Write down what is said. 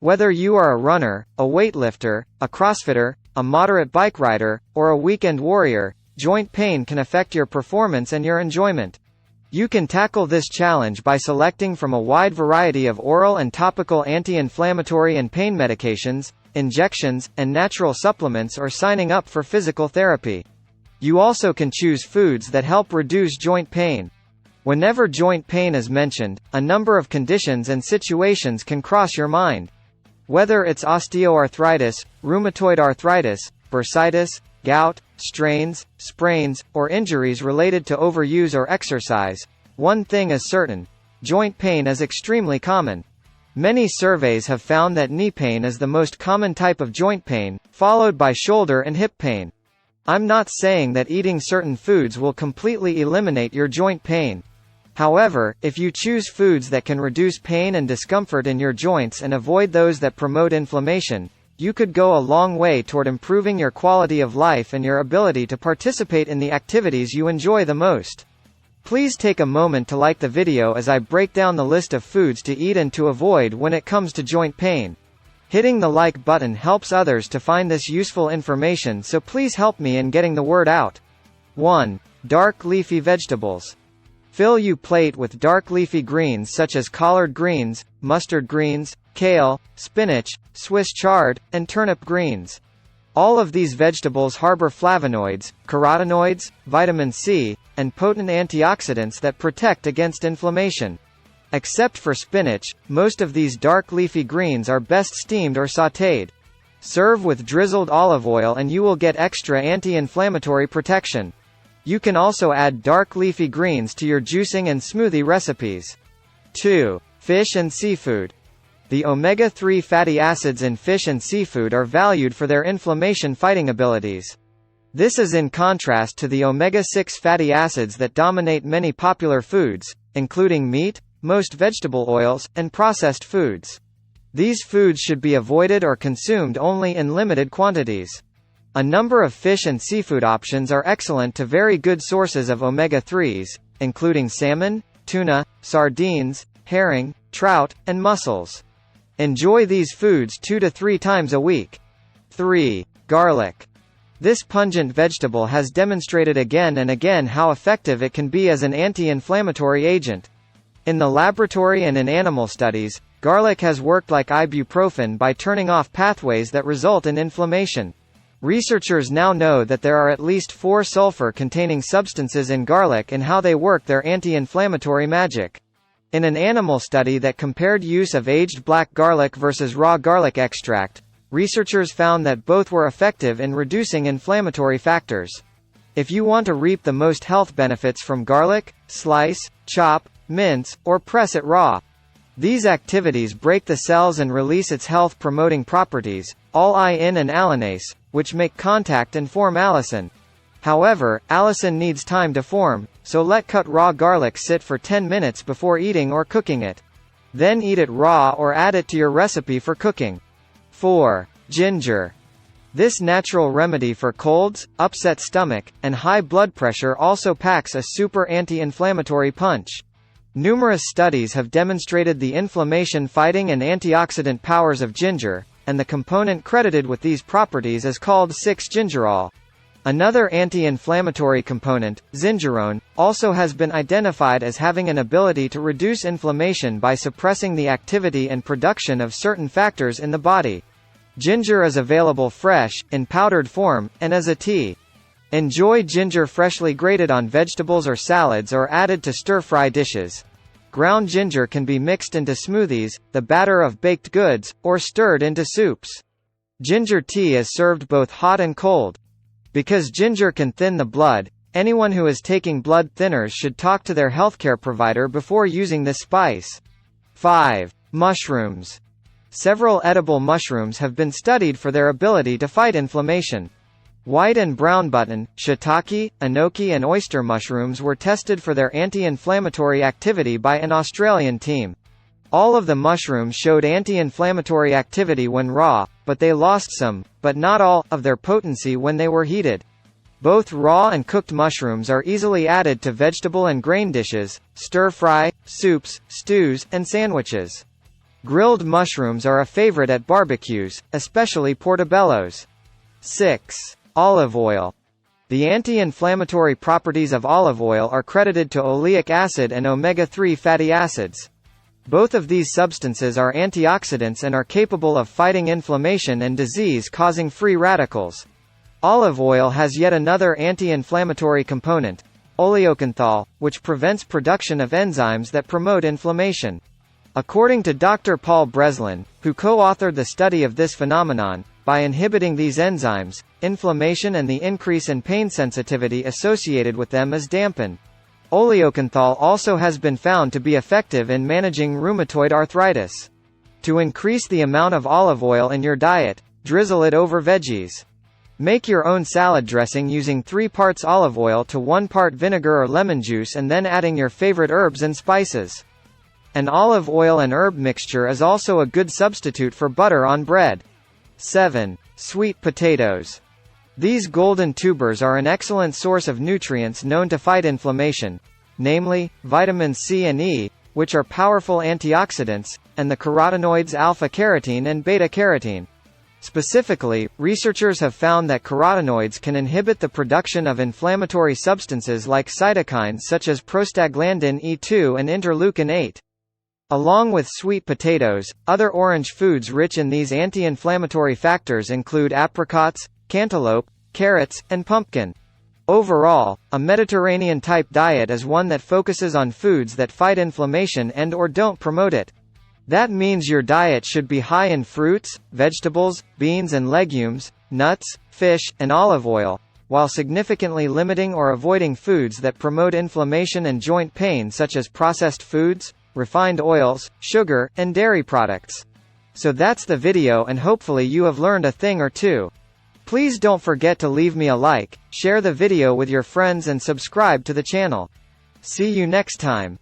Whether you are a runner, a weightlifter, a CrossFitter, a moderate bike rider, or a weekend warrior, joint pain can affect your performance and your enjoyment. You can tackle this challenge by selecting from a wide variety of oral and topical anti-inflammatory and pain medications, injections, and natural supplements, or signing up for physical therapy. You also can choose foods that help reduce joint pain. Whenever joint pain is mentioned, a number of conditions and situations can cross your mind. Whether it's osteoarthritis, rheumatoid arthritis, bursitis, gout, strains, sprains, or injuries related to overuse or exercise, one thing is certain: joint pain is extremely common. Many surveys have found that knee pain is the most common type of joint pain, followed by shoulder and hip pain. I'm not saying that eating certain foods will completely eliminate your joint pain. However, if you choose foods that can reduce pain and discomfort in your joints and avoid those that promote inflammation, you could go a long way toward improving your quality of life and your ability to participate in the activities you enjoy the most. Please take a moment to like the video as I break down the list of foods to eat and to avoid when it comes to joint pain. Hitting the like button helps others to find this useful information, so please help me in getting the word out. 1. Dark leafy vegetables. Fill your plate with dark leafy greens such as collard greens, mustard greens, kale, spinach, Swiss chard, and turnip greens. All of these vegetables harbor flavonoids, carotenoids, vitamin C, and potent antioxidants that protect against inflammation. Except for spinach, most of these dark leafy greens are best steamed or sautéed. Serve with drizzled olive oil and you will get extra anti-inflammatory protection. You can also add dark leafy greens to your juicing and smoothie recipes. 2. Fish and seafood. The omega-3 fatty acids in fish and seafood are valued for their inflammation-fighting abilities. This is in contrast to the omega-6 fatty acids that dominate many popular foods, including meat, most vegetable oils, and processed foods. These foods should be avoided or consumed only in limited quantities. A number of fish and seafood options are excellent to very good sources of omega-3s, including salmon, tuna, sardines, herring, trout, and mussels. Enjoy these foods 2 to 3 times a week. 3. Garlic. This pungent vegetable has demonstrated again and again how effective it can be as an anti-inflammatory agent. In the laboratory and in animal studies, garlic has worked like ibuprofen by turning off pathways that result in inflammation. Researchers now know that there are at least 4 sulfur-containing substances in garlic and how they work their anti-inflammatory magic. In an animal study that compared use of aged black garlic versus raw garlic extract, researchers found that both were effective in reducing inflammatory factors. If you want to reap the most health benefits from garlic, slice, chop, mince, or press it raw. These activities break the cells and release its health-promoting properties, all-in and allinase, which make contact and form allicin. However, allicin needs time to form, so let cut raw garlic sit for 10 minutes before eating or cooking it. Then eat it raw or add it to your recipe for cooking. 4. Ginger. This natural remedy for colds, upset stomach, and high blood pressure also packs a super anti-inflammatory punch. Numerous studies have demonstrated the inflammation-fighting and antioxidant powers of ginger, and the component credited with these properties is called 6-gingerol. Another anti-inflammatory component, zingerone, also has been identified as having an ability to reduce inflammation by suppressing the activity and production of certain factors in the body. Ginger is available fresh, in powdered form, and as a tea. Enjoy ginger freshly grated on vegetables or salads or added to stir-fry dishes. Ground ginger can be mixed into smoothies, the batter of baked goods, or stirred into soups. Ginger tea is served both hot and cold. Because ginger can thin the blood, anyone who is taking blood thinners should talk to their healthcare provider before using this spice. 5. Mushrooms. Several edible mushrooms have been studied for their ability to fight inflammation. White and brown button, shiitake, enoki and oyster mushrooms were tested for their anti-inflammatory activity by an Australian team. All of the mushrooms showed anti-inflammatory activity when raw, but they lost some, but not all, of their potency when they were heated. Both raw and cooked mushrooms are easily added to vegetable and grain dishes, stir-fry, soups, stews, and sandwiches. Grilled mushrooms are a favorite at barbecues, especially portobellos. 6. Olive oil. The anti-inflammatory properties of olive oil are credited to oleic acid and omega-3 fatty acids. Both of these substances are antioxidants and are capable of fighting inflammation and disease-causing free radicals. Olive oil has yet another anti-inflammatory component, oleocanthal, which prevents production of enzymes that promote inflammation. According to Dr. Paul Breslin, who co-authored the study of this phenomenon, by inhibiting these enzymes, inflammation and the increase in pain sensitivity associated with them is dampened. Oleocanthal also has been found to be effective in managing rheumatoid arthritis. To increase the amount of olive oil in your diet, drizzle it over veggies. Make your own salad dressing using 3 parts olive oil to 1 part vinegar or lemon juice and then adding your favorite herbs and spices. An olive oil and herb mixture is also a good substitute for butter on bread. 7. Sweet potatoes. These golden tubers are an excellent source of nutrients known to fight inflammation, namely, vitamins C and E, which are powerful antioxidants, and the carotenoids alpha-carotene and beta-carotene. Specifically, researchers have found that carotenoids can inhibit the production of inflammatory substances like cytokines such as prostaglandin E2 and interleukin-8. Along with sweet potatoes, other orange foods rich in these anti-inflammatory factors include apricots, cantaloupe, carrots, and pumpkin. Overall, a Mediterranean-type diet is one that focuses on foods that fight inflammation and/or don't promote it. That means your diet should be high in fruits, vegetables, beans and legumes, nuts, fish, and olive oil, while significantly limiting or avoiding foods that promote inflammation and joint pain such as processed foods, refined oils, sugar, and dairy products. So that's the video, and hopefully you have learned a thing or two. Please don't forget to leave me a like, share the video with your friends and subscribe to the channel. See you next time.